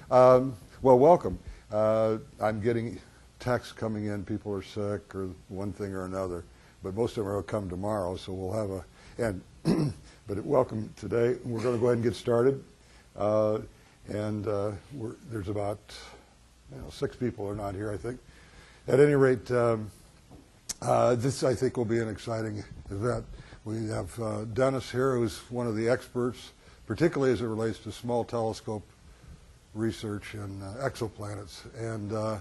Well, welcome. I'm getting texts coming in. People are sick or one thing or another, but most of them will come tomorrow. So we'll have but welcome today. We're going to go ahead and get started. There's about 6 people are not here, I think. At any rate, this I think will be an exciting event. We have Dennis here, who's one of the experts, particularly as it relates to small telescope research and exoplanets. And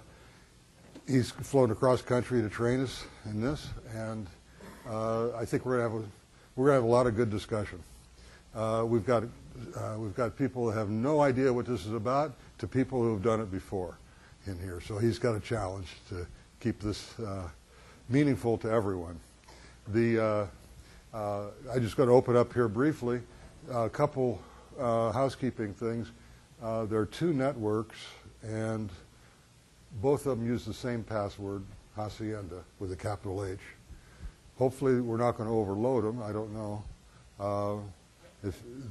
he's flown across country to train us in this, and I think we're going to have a lot of good discussion. We've got people that have no idea what this is about to people who have done it before in here. So he's got a challenge to keep this meaningful to everyone. I just got to open up here briefly. A couple housekeeping things. There are 2 networks, and both of them use the same password, Hacienda, with a capital H. Hopefully we're not going to overload them. I don't know.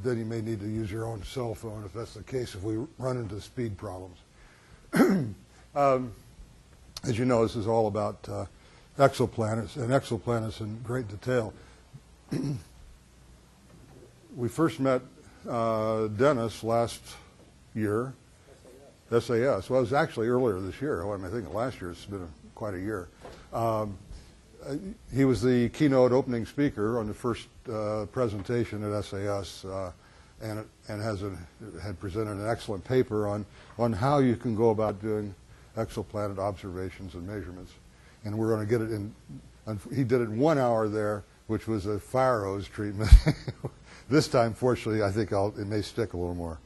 Then you may need to use your own cell phone if that's the case, if we run into speed problems. As you know, this is all about exoplanets, and exoplanets in great detail. We first met Dennis last year. SAS. Well, it was actually earlier this year. I think last year. It's been quite a year. He was the keynote opening speaker on the first presentation at SAS, and had presented an excellent paper on how you can go about doing exoplanet observations and measurements. And we're going to get it in. He did it in 1 hour there, which was a fire hose treatment. This time, fortunately, I think it may stick a little more.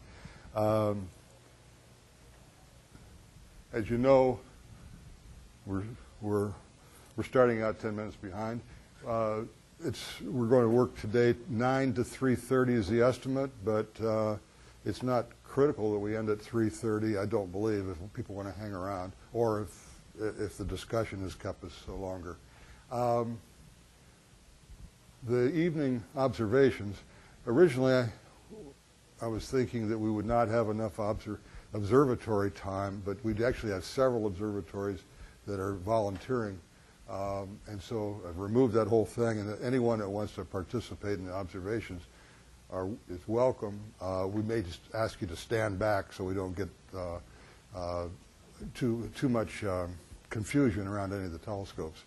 As you know, we're starting out 10 minutes behind. We're going to work today 9 to 3:30 is the estimate, but it's not critical that we end at 3:30. I don't believe, if people want to hang around, or if the discussion has kept us so longer. The evening observations. Originally, I was thinking that we would not have enough observatory time, but we'd actually have several observatories that are volunteering. And so I've removed that whole thing, and anyone that wants to participate in the observations is welcome. We may just ask you to stand back so we don't get too much confusion around any of the telescopes.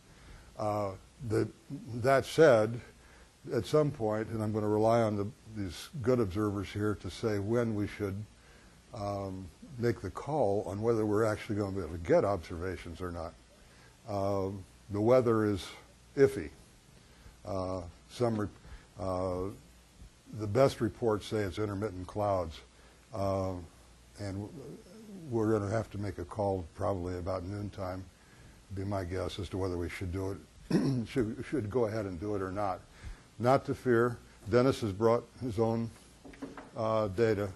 That said, at some point, and I'm going to rely on these good observers here to say when we should make the call on whether we're actually going to be able to get observations or not. The weather is iffy. The best reports say it's intermittent clouds, and we're going to have to make a call probably about noontime, would be my guess, as to whether we should do it, should go ahead and do it or not. Not to fear, Dennis has brought his own data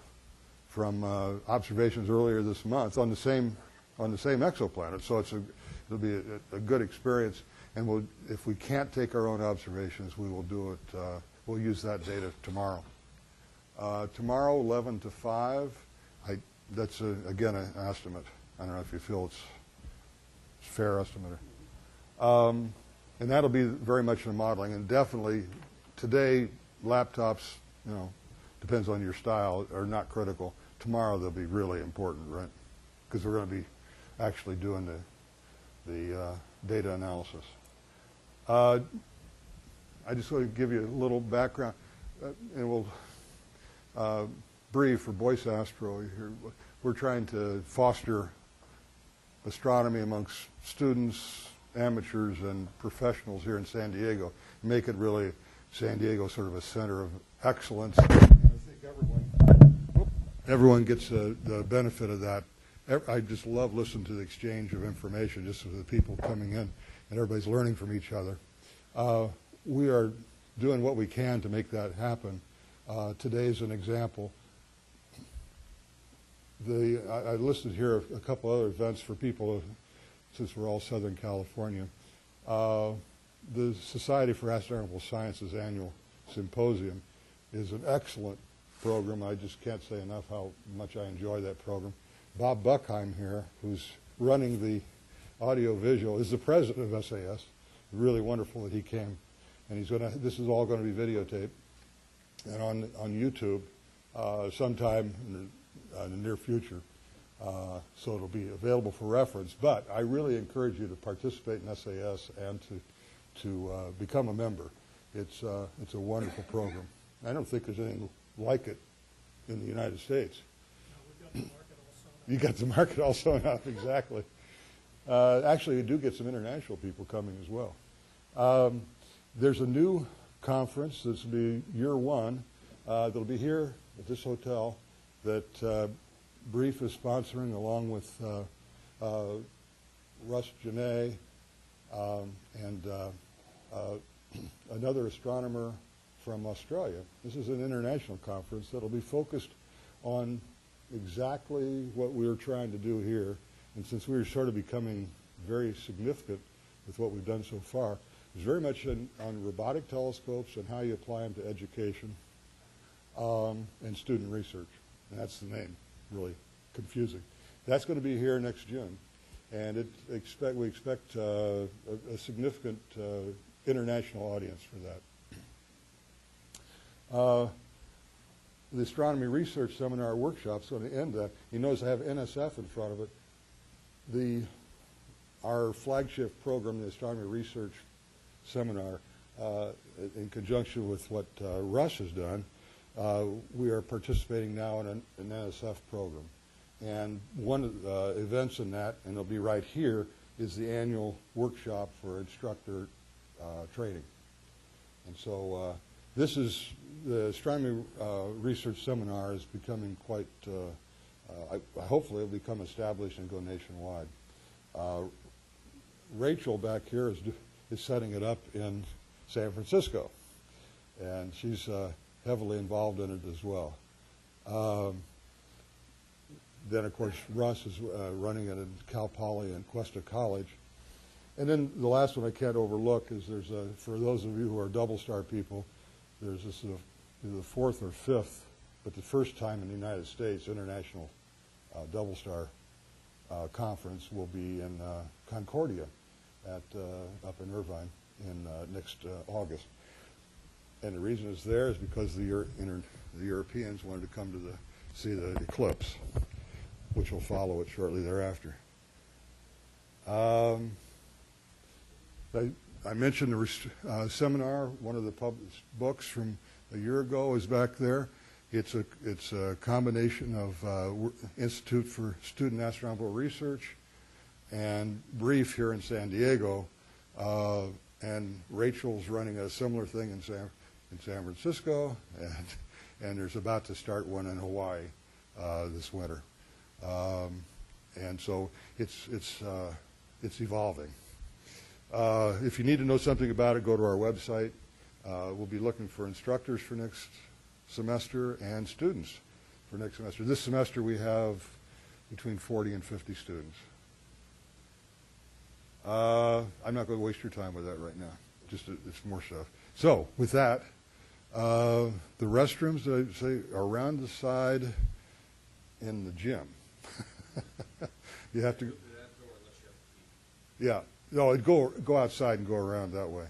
from observations earlier this month on the same exoplanet, so it'll be a good experience. And if we can't take our own observations, we will do it. We'll use that data tomorrow. Tomorrow, 11 to 5. That's again an estimate. I don't know if you feel it's a fair estimate. And that'll be very much in the modeling, and definitely today laptops, depends on your style, are not critical. Tomorrow they'll be really important, right? Because we're going to be actually doing the data analysis. I just want to give you a little background, and we'll brief for Boise Astro here. We're trying to foster astronomy amongst students, amateurs, and professionals here in San Diego. Make it really San Diego sort of a center of excellence. And I think everyone gets the benefit of that. I just love listening to the exchange of information, just with the people coming in, and everybody's learning from each other. We are doing what we can to make that happen. Today's an example. I listed here a couple other events for people, since we're all Southern California. The Society for Astronomical Sciences annual symposium is an excellent program. I just can't say enough how much I enjoy that program. Bob Buckheim here, who's running the audio-visual, is the president of SAS. Really wonderful that he came. And this is all going to be videotaped and on YouTube sometime in the near future. So it'll be available for reference. But I really encourage you to participate in SAS and to become a member. It's a wonderful program. I don't think there's anything like it in the United States. No, we've got the market all sewn up. You got the market all sewn up, exactly. Actually, we do get some international people coming as well. There's a new conference that's will be year one that'll be here at this hotel that Brief is sponsoring along with Russ Genet and another astronomer from Australia. This is an international conference that'll be focused on exactly what we were trying to do here. And since we were sort of becoming very significant with what we've done so far, it's very much on robotic telescopes and how you apply them to education and student research. And that's the name, really confusing. That's going to be here next June. And we expect a significant international audience for that. The Astronomy Research Seminar Workshop is going to end that. You notice I have NSF in front of it. Our flagship program, the Astronomy Research Seminar, in conjunction with what Russ has done, we are participating now in an NSF program. And one of the events in that, and it'll be right here, is the annual workshop for instructor training. And so this is, the Astronomy Research Seminar is becoming quite, hopefully it'll become established and go nationwide. Rachel back here is setting it up in San Francisco, and she's heavily involved in it as well. Then, of course, Russ is running it in Cal Poly and Cuesta College. And then the last one I can't overlook is for those of you who are double star people, there's this either the fourth or fifth, but the first time in the United States, International Double Star Conference will be in Concordia up in Irvine in next August. And the reason it's there is because the Europeans wanted to come to see the eclipse, which will follow it shortly thereafter. I mentioned the seminar. One of the published books from a year ago is back there. It's a combination of Institute for Student Astronomical Research and Brief here in San Diego, and Rachel's running a similar thing in San Francisco, and there's about to start one in Hawaii this winter. And so it's evolving. If you need to know something about it, go to our website. We'll be looking for instructors for next semester and students for next semester. This semester we have between 40 and 50 students. I'm not going to waste your time with that right now. It's more stuff. So with that, the restrooms, I say, are around the side in the gym. You have to. Yeah. No, go outside and go around that way.